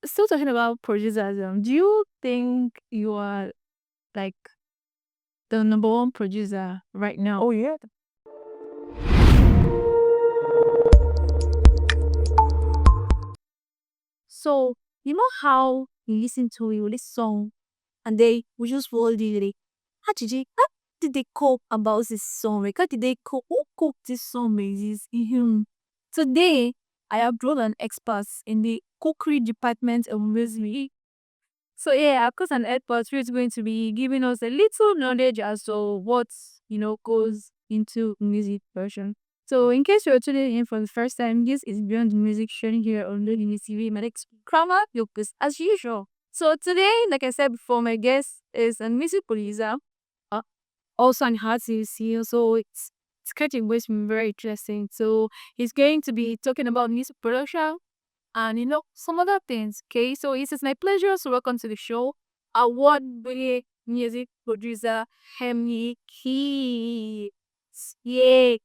Still talking about producers, do you think you are like the number one producer right now? Oh yeah. So you know how you listen to this song and they will just follow the lyric. How did they cope about this song? Like, how did they cope? Who cooked this song? Is today I have brought an expert in the cookery department of music. So yeah, of course, an expert who is going to be giving us a little knowledge as to what goes into music version. So in case you're tuning in for the first time, this is Beyond the Music sharing here on Lily TV. My next Kramer Yokus as usual. So today, like I said before, my guest is a music producer, uh, also an artist here. So it's getting way very interesting. So he's going to be talking about music production and some other things. Okay, so it is my pleasure to welcome to the show award-winning music producer Henri Keyz. Yay!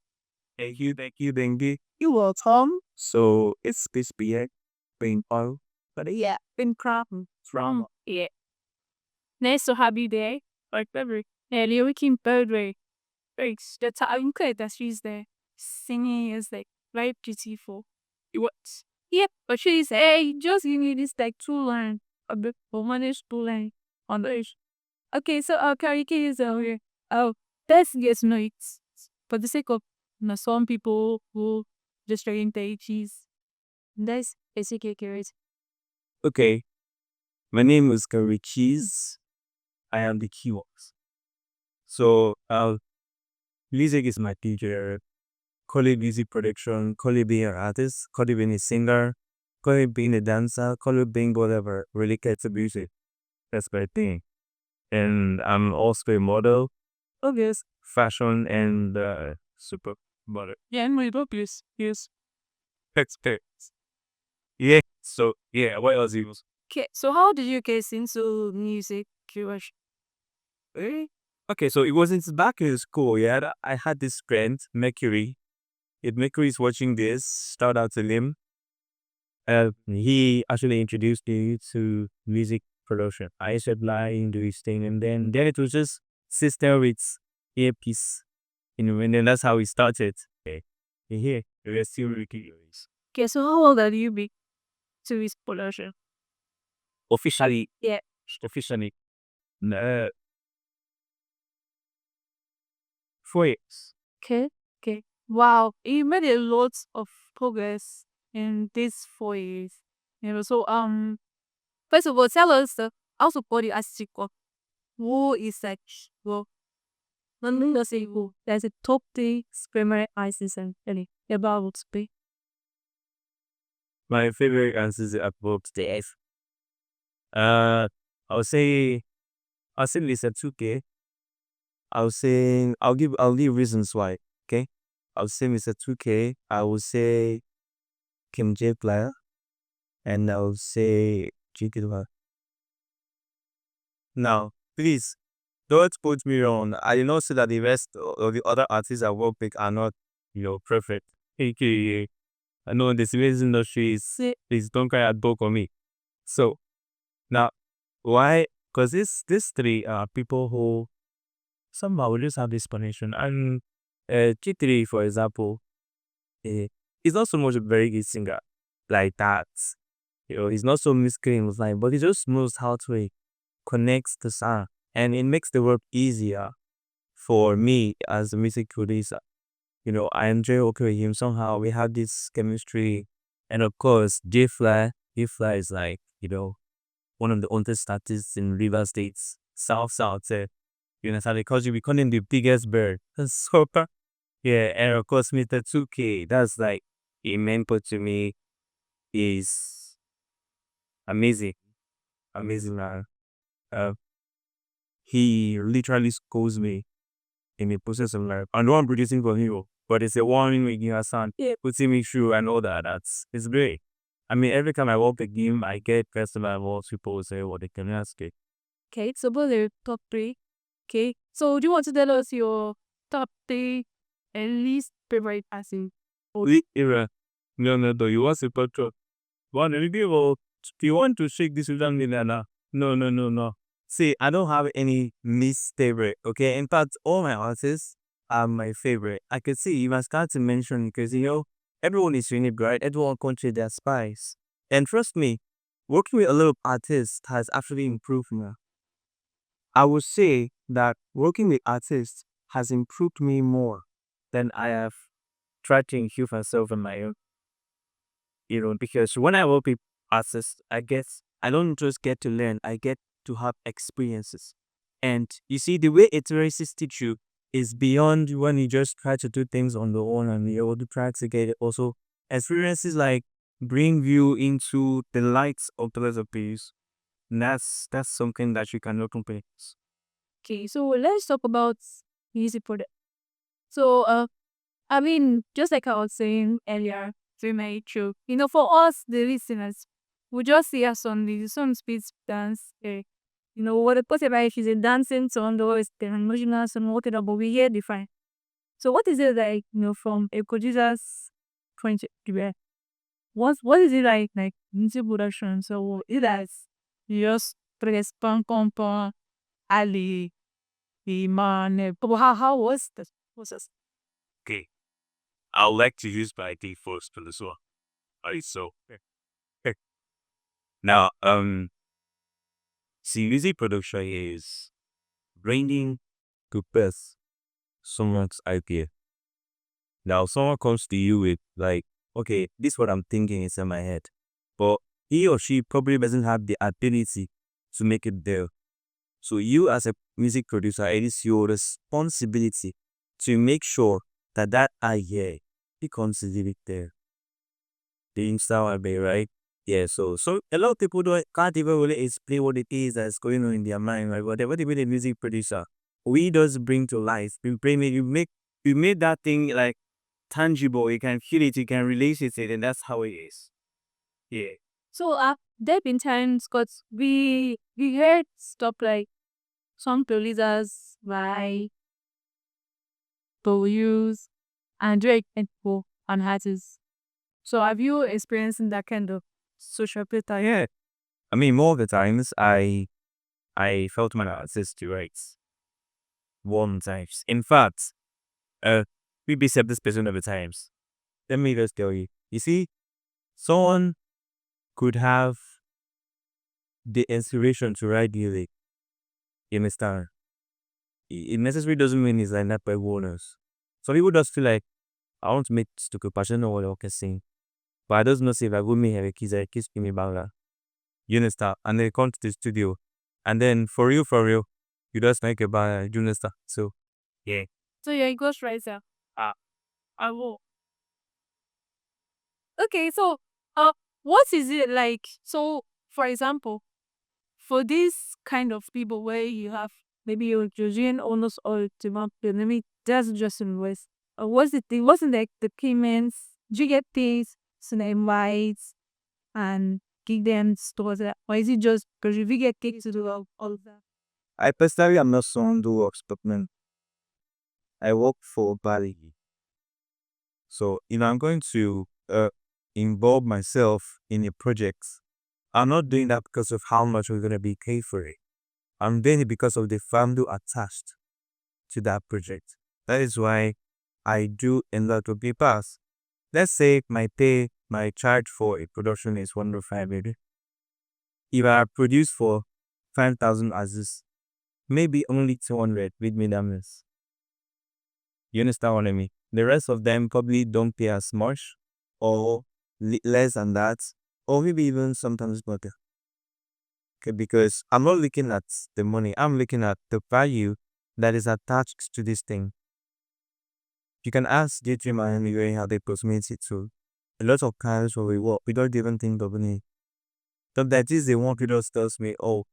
Thank you, Bengi. You welcome. So it's this being all, but yeah, been crap from. Yeah, nice to have you there. Like every earlier we came third way. Right, the time that she's there singing is like very beautiful. What? Yep, but she's hey, just give me this like two line, a bit for manage two line on the age. Okay, so karaoke is here. Oh, let's get to know it for the sake of some people who just trying to eat cheese. That's basically correct. Okay, my name is Keyz. I am the keywords. So music is my teacher. Call it music production. Call it being an artist. Call it being a singer. Call it being a dancer. Call it being whatever related to music. That's my thing. And I'm also a model. Yes, fashion and super model. Yeah, and my book is Experience. Yeah. So yeah, what else you? okay. So how did you get into music? Curious. Eh? Okay, so it wasn't back in school. Yeah, I had this friend, Mercury. If Mercury is watching this, shout out to him. He actually introduced me to music production. I said like do his thing, and then it was just system with earpiece, and then that's how we started. Okay, here we're still working Okay, so how old are you be to his production? officially. Yeah. Officially, uh, 4 years. Okay. Okay. Wow, you made a lot of progress in these 4 years. So first of all, tell us how to put the artistic work. Who is like well, let me just say who. There's a top three primary artists and really about to be. My favorite answers are both the F. Uh, I'll say Lisa 2K. I'll give reasons why. Okay, I'll say Mr. 2K. I will say Kim J player, and I'll say Jigidwa. Now, please don't put me wrong. I did not say that the rest of the other artists I work with are not, perfect. Okay, I know this music industry is don't cry at both on me. So now, why? Because these three are people who somehow we just have this connection. And G3, for example, uh, he's not so much a very good singer like that. He's not so muscular in his line, but he just knows how to connect the sound. And it makes the work easier for me as a music producer. I enjoy working with him somehow. We have this chemistry. And of course, J Fly is like, one of the oldest artists in River States, South. You understand? Because you become the biggest bird. So, yeah, and of course, Mr. 2K, that's like a mentor to me, is amazing. Amazing, man. Uh, he literally schools me in the process of life. I know I'm producing for him, but it's a one with your son, putting me through and all that. It's great. I mean, every time I walk the game, I get festival awards, people say, what they can ask it. Okay, so both are top three. Okay, so do you want to tell us your top three and least favorite artists? Era, no, you want to put one, maybe, or you want to shake this social media now? No, no, no, no. See, I don't have any least favorite. Okay, in fact, all my artists are my favorite. I could see you must start to mention because everyone is unique, right? Everyone country their spice, and trust me, working with a lot of artists has actually improved me. I would say that working with artists has improved me more than I have tried to improve myself on my own. Because when I work with artists, I don't just get to learn, I get to have experiences. And you see, the way it races teach you is beyond when you just try to do things on the own and you're able to try to get it. Also, experiences like bring you into the lights of the other piece. And that's something that you cannot compare. Okay, so let's talk about music product. So I mean, just like I was saying earlier, very my true. For us, the listeners, we just see a song, the song speaks dance. What the person if is a dancing song or is an emotional song, whatever, but we hear different. So what is it like, from a producer's point of view? What is it like music production? So it has just press pam pam pam Ali the man. How was the process? Okay. I'd like to use my ID first for this one. Alright, so now see music production is bringing to best someone's idea. Now someone comes to you with like, okay, this is what I'm thinking is in my head. But he or she probably doesn't have the ability to make it there. So you as a music producer, it is your responsibility to make sure that that idea becomes there. Do you understand what I mean, right? Yeah, so a lot of people can't even really explain what it is that's going on in their mind, right? Whatever they be a music producer, we just bring to life. You made that thing like tangible. You can feel it, you can relate it, and that's how it is. Yeah. So there have been times because we heard stuff like some producers by use and Drake and people and artists. So have you experienced that kind of social pressure? Yeah. I mean, more of the times I felt my artist to rights. One times. In fact, we be said this person of the times. Let me just tell you. You see, someone could have the inspiration to write music. You understand? It necessarily doesn't mean it's like that by owners. Some people just feel like I want to make stupid passion or what I can sing. But I just know say if I go me have a kids, I kiss me banga. You understand? And they come to the studio. And then for real, you just make a bang, you understand? So yeah. So you're a ghostwriter. Ah. I will. Okay, so what is it like? So for example, for this kind of people where you have maybe you're doing almost all to map, maybe that's just in West. Or was it wasn't like the payments? Do you get things to the invites and give them stores or is it just because if you get kicked to do all of that? I personally am not someone who works, but man, I work for Bali. So if I'm going to involve myself in a project, I'm not doing that because of how much we're gonna be paid for it. I'm doing it because of the value attached to that project. That is why I do a lot of papers. Let's say my charge for a production is 105 maybe. If I produce for 5,000 as maybe only 200 with me damages. You understand what I mean? The rest of them probably don't pay as much or less than that, or maybe even sometimes better. Okay, because I'm not looking at the money, I'm looking at the value that is attached to this thing. You can ask J3 Miami how they proximate it to a lot of times when we work, we don't even think of money. So that is the one who just tells me, oh,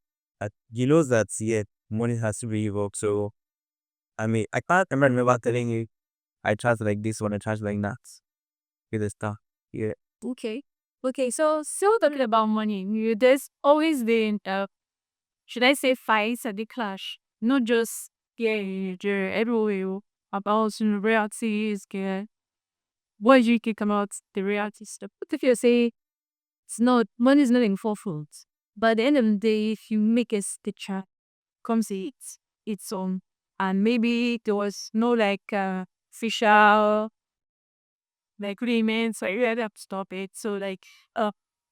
you know that yeah, money has to be involved. So I mean, I can't remember telling you I charge like this one, I charge like that. With the stuff. Yeah. Okay. Okay, so still talking about money, there's always been should I say fights at the clash? Not just everywhere about royalties, what you think about the reality stuff. What if you say money is not in forefront. But at the end of the day, if you make a stitcher, comes its own. And maybe there was no like official like agreement, so you had to stop it. So like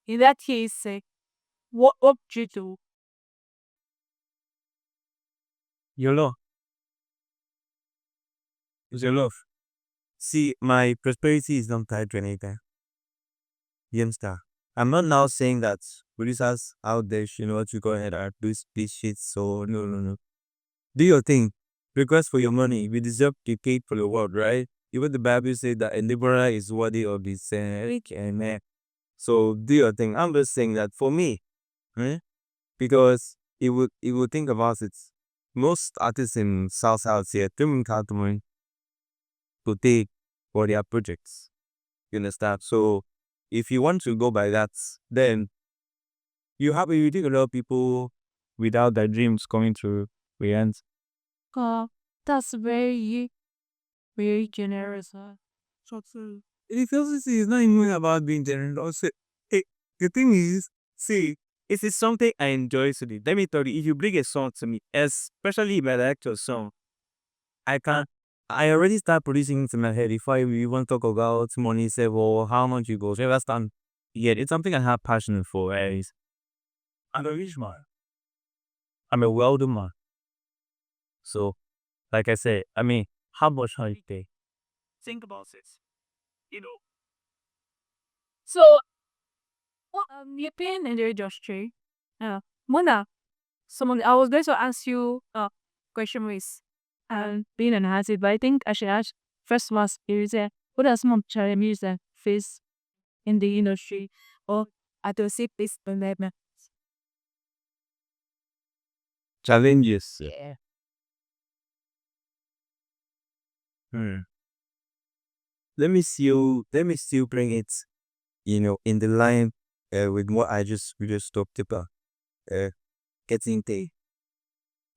in that case, what would you do? Your love. It's your love. See, my prosperity is not tied to anything. You understand? I'm not now saying that producers out there should know what to go ahead and do this shit. So no, no, no. Do your thing. Request for your money. We deserve to be paid for the word, right? Even the Bible says that a liberal is worthy of his and so do your thing. I'm just saying that for me, eh, because it would think about it. Most artists in South here don't have the money to take for their projects. You understand? So if you want to go by that, then you think a lot of people without their dreams coming to reality. Uh, that's very generous. So the philosophy is not even about being generous. Also, the thing is, see, it is something I enjoy to do. Let me tell you, if you bring a song to me, especially if I like your song, I can. I already start producing it in my head before I even talk about money, say, well, how much you go. So you understand? Yeah, it's something I have passion for. Right? I'm a rich man. I'm a wealthy man. So, like I said, I mean, how much are you pay? Think about it. You know. So, you've been in the industry. Mona, someone I was going to ask you question was being an artist, but I think I should ask first was is what are some of the challenges that face in the industry or at the same place development? Challenges. Yeah. Hmm. Let me still bring it, in the line with what we just talked about. Uh, getting paid.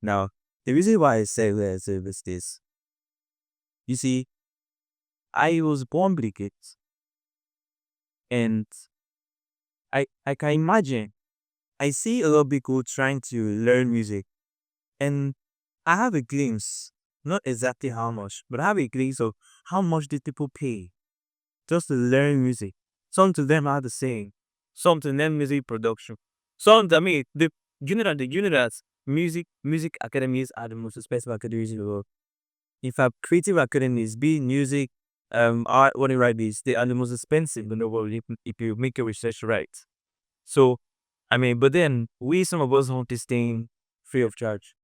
Now, the reason why I say that is this. You see, I was born with it, and I can imagine. I see a lot of people trying to learn music, and I have a glimpse, not exactly how much, but I have a glimpse of how much did people pay just to learn music. Some to them are the same. Some to them music production. Some, I mean, the music academies are the most expensive academies in the world. In fact, creative academies, be it music, art, what you write these, they are the most expensive in the world if you make your research right. So, I mean, but then some of us want this thing free of charge.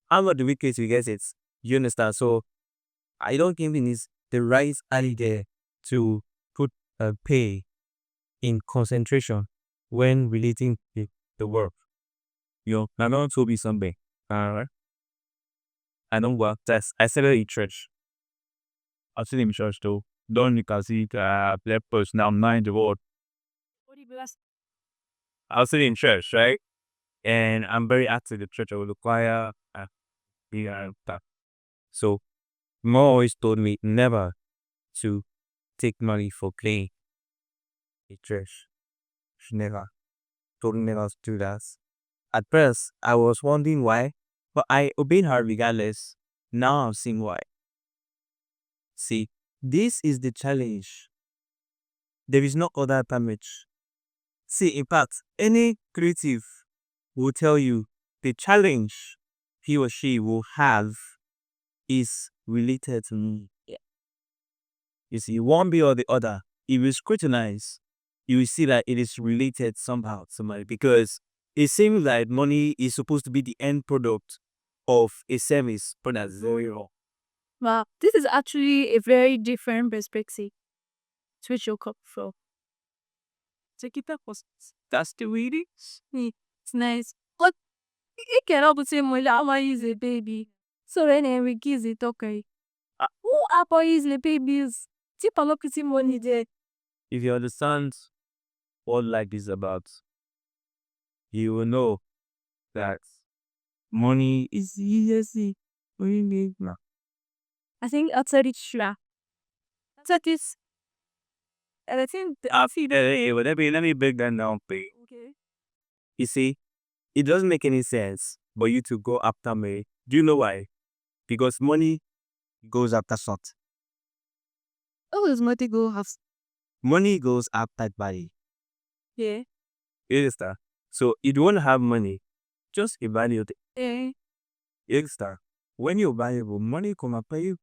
How about the wicked we get it? You understand? So I don't think it is the right idea to put pay in concentration when relating the work. I don't to be something. I don't work. I started in church. I still in church though. Don't you can see black person now 9 years old. What do you bless? I was still in church, right? And I'm very active in the church. I was the choir, stuff. So mom always told me never to take money for playing in church. She never told me never to do that. At first, I was wondering why, but I obeyed her regardless. Now I'm seeing why. See, this is the challenge. There is no other damage. See, in fact, any creative will tell you the challenge he or she will have is related to me. You see, one way or the other, if you scrutinize, you will see that it is related somehow to money because it seems like money is supposed to be the end product of a service, but that's very wrong. Well, this is actually a very different perspective to which you come from. Take it up, that's the way it is. It's nice. But it cannot be saying, well, I'm is a baby. So then we give it okay. Who are is the babies? Tip a look at money there. If you understand what life is about, you will know that money is easy. I think outside it's true. Outside this And I think let me break that down for you. okay. You see, it doesn't make any sense for you to go after me. Do you know why? Because money goes after salt. Oh, does money go have Money goes after body. yeah. You understand? So if you want to have money, just evaluate it. Yeah. You understand? When you're valuable, money come after you.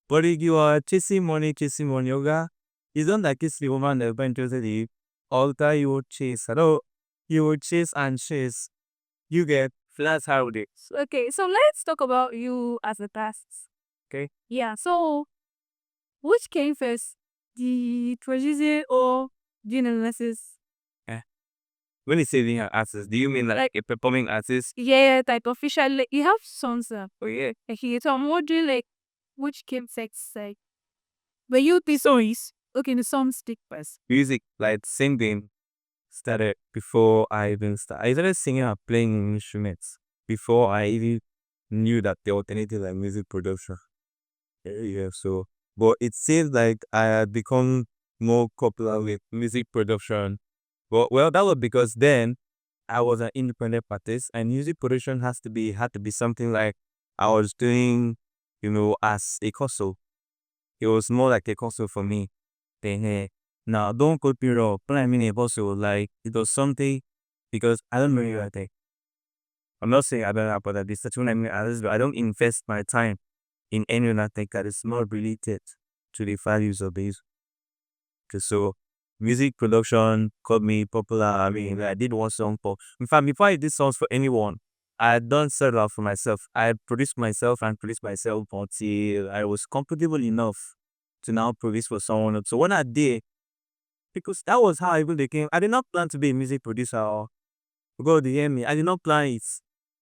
But if you are chasing money, yoga, it's not like it's the woman that went to the altar you will chase. Hello, you will chase and chase. You get flat how it is. Okay, so let's talk about you as a past. Okay. Yeah, so which came first? The producer or the analysis? Eh. When you say being an artist, do you mean like a performing artist? Yeah, type official. Like, you have songs. Oh yeah. Okay, so I'm wondering like which came first? Like, but you the songs. Okay, the songs stick first. Music, like singing, started before I even started. I started singing and playing instruments before I even knew that the alternative like music production. Yeah, so but it seems like I had become more popular with music production. But well, that was because then I was an independent artist, and music production had to be something like I was doing, as a hustle. It was more like a hustle for me. Now don't quote me wrong, but I mean a hustle. Like it was something because I don't know you. I think I'm not saying I don't have, but this that's when I mean I don't invest my time in any other thing that is not related to the values of this. So music production got me popular. I mean, I did one song for. In fact, before I did songs for anyone, I had done several for myself. I had produced myself and produced myself until I was comfortable enough to now produce for someone else. So when I did, because that was how I even became. I did not plan to be a music producer or God, you hear me. I did not plan it.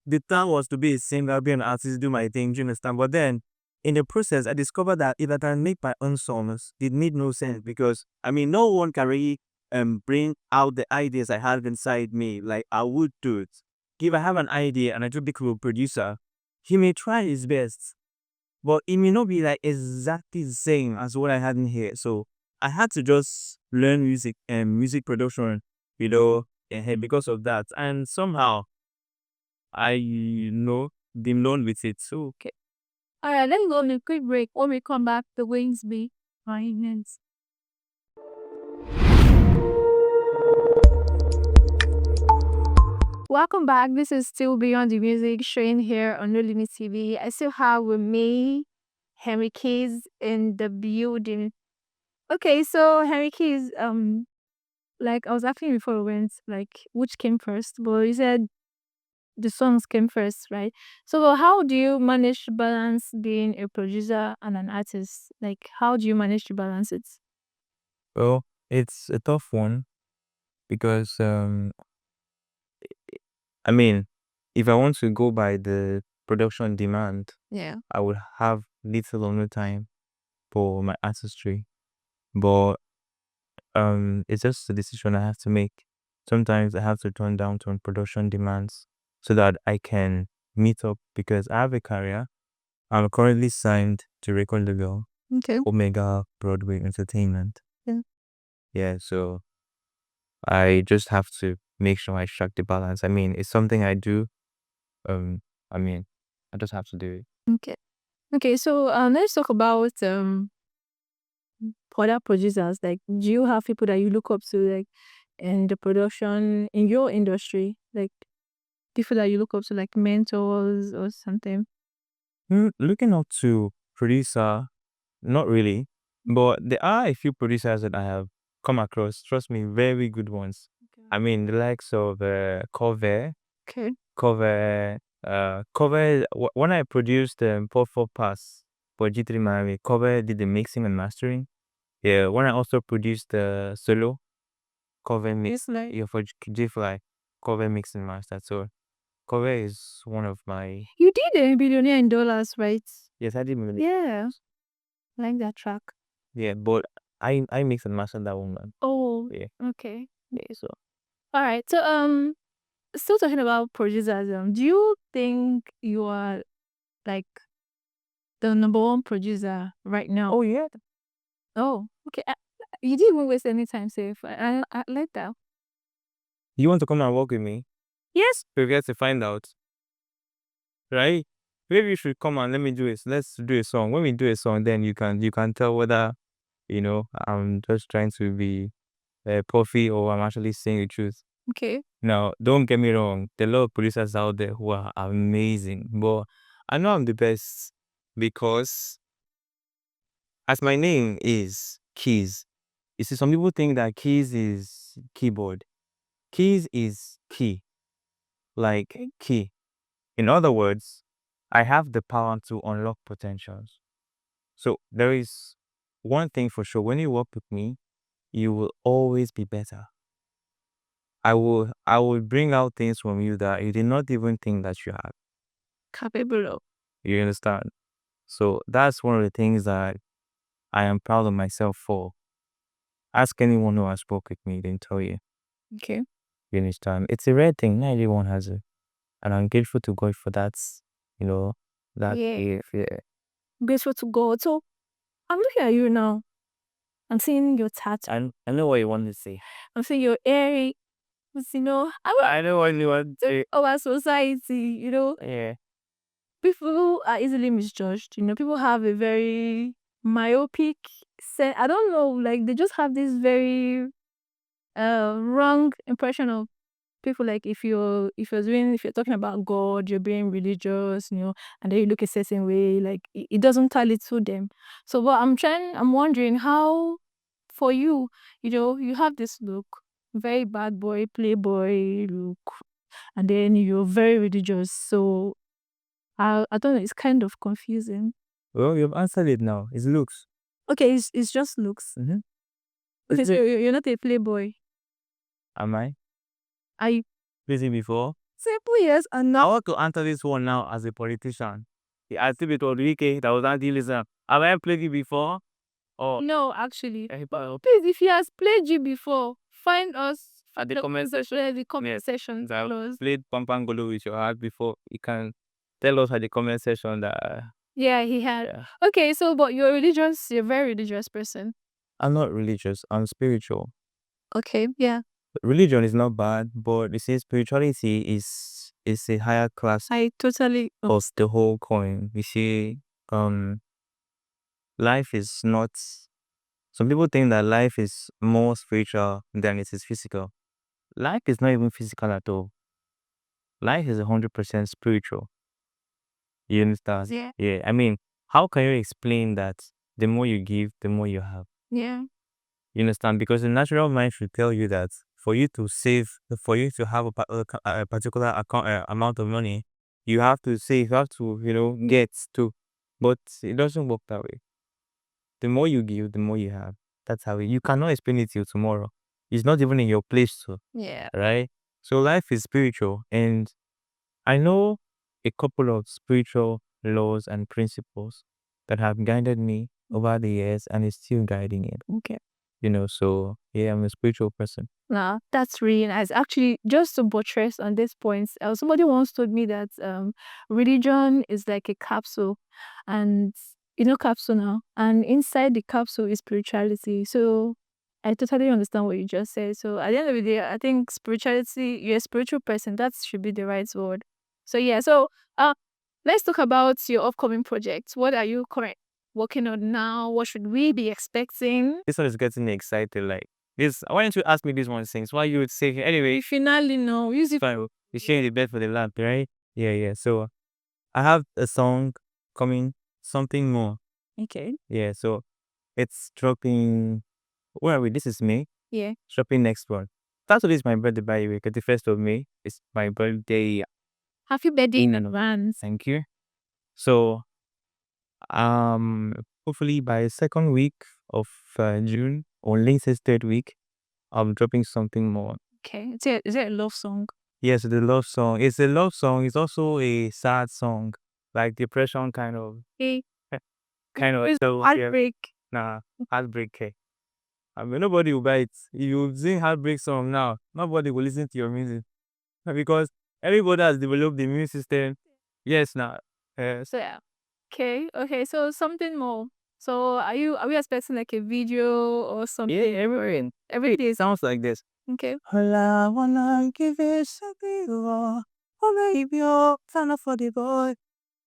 The plan was to be a singer, be an artist, do my thing, do you understand? But then in the process, I discovered that if I can make my own songs, it made no sense because I mean no one can really bring out the ideas I have inside me like I would do it. If I have an idea and I do become a producer, he may try his best, but it may not be like exactly the same as what I had in here. So I had to just learn music and music production, because of that. And somehow I been known with it. So Okay. All right, let's go on a quick break. When we come back, the wings be finance. Welcome back. This is still Beyond the Music, showing here on No Limit TV. I still have with me Henry Keyz in the building. Okay, so Henry Keyz, like I was asking you before we went, like which came first, but you said the songs came first, right? So how do you manage to balance being a producer and an artist? Like how do you manage to balance it? well, it's a tough one because I mean, if I want to go by the production demand, Yeah. I would have little or no time for my artistry. But it's just a decision I have to make. Sometimes I have to turn down to production demands so that I can meet up because I have a career. I'm currently signed to record label Okay. Omega Broadway Entertainment. Yeah. Yeah, so I just have to make sure I strike the balance. I mean, it's something I do. Um, I mean, I just have to do it. Okay. Okay, so let's talk about other producers. Like, do you have people that you look up to, like, in the production in your industry, like people that you look up to, like mentors or something? Looking up to producer, not really, but there are a few producers that I have come across. Trust me, very good ones. I mean, the likes of Okay. When I produced Pop for Pass for G3 Miami, Cover did the mixing and mastering. Yeah, when I also produced the solo, Cover mix, like yeah, for G Fly, Cover mix and master. So Cover is one of my, you did a billionaire in dollars, right? yes, I did really, Yeah, like that track. yeah, but I mix and master that one, man. Oh, Yeah, okay. yeah, so. All right. So still talking about producers. Do you think you are like the number one producer right now? Oh yeah, Oh, okay. You didn't even waste any time, safe. I like that. You want to come and work with me? Yes. We get to find out, right? Maybe you should come and let me do it. Let's do a song. When we do a song, then you can tell whether I'm just trying to be puffy or I'm actually saying the truth. Okay. Now, don't get me wrong. There are a lot of producers out there who are amazing, but I know I'm the best because as my name is Keys. You see, some people think that keys is keyboard. Keys is key, like key. In other words, I have the power to unlock potentials. So there is one thing for sure. When you work with me, you will always be better. I will bring out things from you that you did not even think that you had. Capable of. You understand? So that's one of the things that I am proud of myself for. Ask anyone who has spoke with me, they'll tell you. Okay. You understand? It's a rare thing. Not everyone has it. And I'm grateful to God for that, that Yeah. gift. Yeah. Grateful to God. So I'm looking at you now. I'm seeing your tattoo. I know what you want to say. I'm seeing your earring. I know what you want to say. Our society, Yeah. people are easily misjudged. People have a very myopic sense. I don't know, like they just have this very wrong impression of people. Like if you're talking about God, you're being religious, and then you look a certain way, like it doesn't tally to them. So what I'm wondering how for you, you have this look, very bad boy, playboy look, and then you're very religious. So I don't know, it's kind of confusing. Well, you've answered it now. It looks. Okay, it's just looks. Mm-hmm. Okay, so you're not a playboy. Am I? Are you? Busy before? Simple yes and I no. want to answer this one now as a politician. I still be told Wike that was anti-Islam. Have I played it before? Or No, actually. But Please, if he has played you before, find us at the comment section. the comment section. I've Close. played Pampangolo with your heart before. You can tell us at the comment section that Yeah, he had. yeah. Okay, so but you're religious, you're a very religious person. I'm not religious. I'm spiritual. Okay, yeah. Religion is not bad, but you see, spirituality is a higher class I totally of the whole coin. You see, life is not. Some people think that life is more spiritual than it is physical. Life is not even physical at all. Life is 100% spiritual. You understand? yeah. Yeah. I mean, how can you explain that the more you give, the more you have? Yeah. You understand? Because the natural mind should tell you that for you to save, for you to have a particular account, amount of money, you have to save, you have to, get to. But it doesn't work that way. The more you give, the more you have. That's how you cannot explain it till tomorrow. It's not even in your place to, Yeah. right? So life is spiritual, and I know a couple of spiritual laws and principles that have guided me over the years and is still guiding it. Okay. So yeah, I'm a spiritual person. Nah, that's really nice. Actually, just to buttress on this point, somebody once told me that religion is like a capsule, and capsule now, and inside the capsule is spirituality. So I totally understand what you just said. So at the end of the day, I think spirituality, you're a spiritual person. That should be the right word. So yeah, so let's talk about your upcoming projects. What are you currently working on now? What should we be expecting? This one is getting me excited. Like this, why don't you ask me these one things? Why you would say anyway? We finally know. Use it. Fine, you're sharing the bed for the lamp, right? Yeah, yeah. So I have a song coming, something more. Okay. Yeah, so it's dropping. Where are we? This is May. Yeah. It's dropping next one. Saturday is my birthday, by the way. 31st of May. It's my birthday. Happy birthday in advance. Thank you. So hopefully by second week of June or latest third week, I'm dropping something more. Okay. Is it a love song? Yes, the love song. It's a love song. It's also a sad song, like depression kind of. Hey. Kind of. It's So heartbreak. nah, heartbreak. I mean, nobody will buy it. If you sing heartbreak song now, nobody will listen to your music because everybody has developed the immune system. Yes, now. So yeah. Okay. Okay. So something more. So are we expecting like a video or something? Yeah, every day sounds like this. Okay. All I wanna give is something more. Oh baby, oh, turn up for the boy.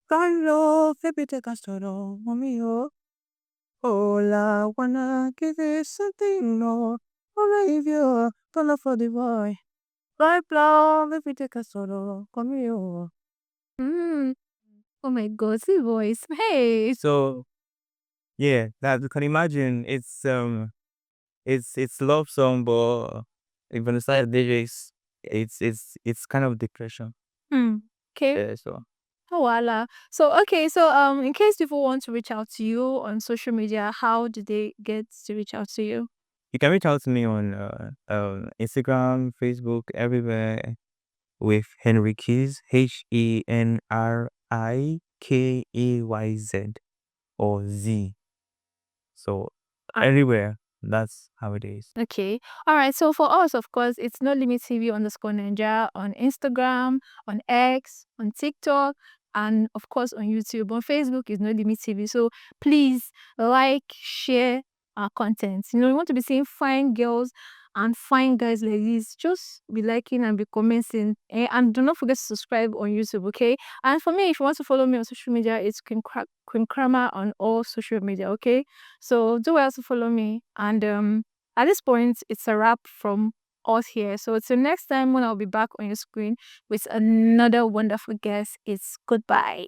Kind love, baby, take a solo, mommy, oh. All I wanna give is something more. Oh baby, oh, turn up for the boy. Like love, baby, take a solo, mommy, oh. Mm. Oh my God, the voice. Hey. So yeah, that you can imagine it's love song, but even inside lyrics, it's kind of depression. Hmm. Okay. Yeah, so Oh, voila. So okay, so in case people want to reach out to you on social media, how do they get to reach out to you? you can reach out to me on Instagram, Facebook, everywhere with Henry Keyz, HenrikayZ or Z. So everywhere, that's how it is. Okay. All right. So for us, of course, it's No Limit TV underscore Ninja on Instagram, on X, on TikTok, and of course on YouTube. On Facebook is No Limit TV. So please like, share our content. You know, we want to be seeing fine girls and fine guys like this. Just be liking and be commenting. And do not forget to subscribe on YouTube, okay? And for me, if you want to follow me on social media, it's Queen Kramer on all social media, okay? So do well to follow me. And at this point, it's a wrap from us here. So till next time when I'll be back on your screen with another wonderful guest, it's goodbye.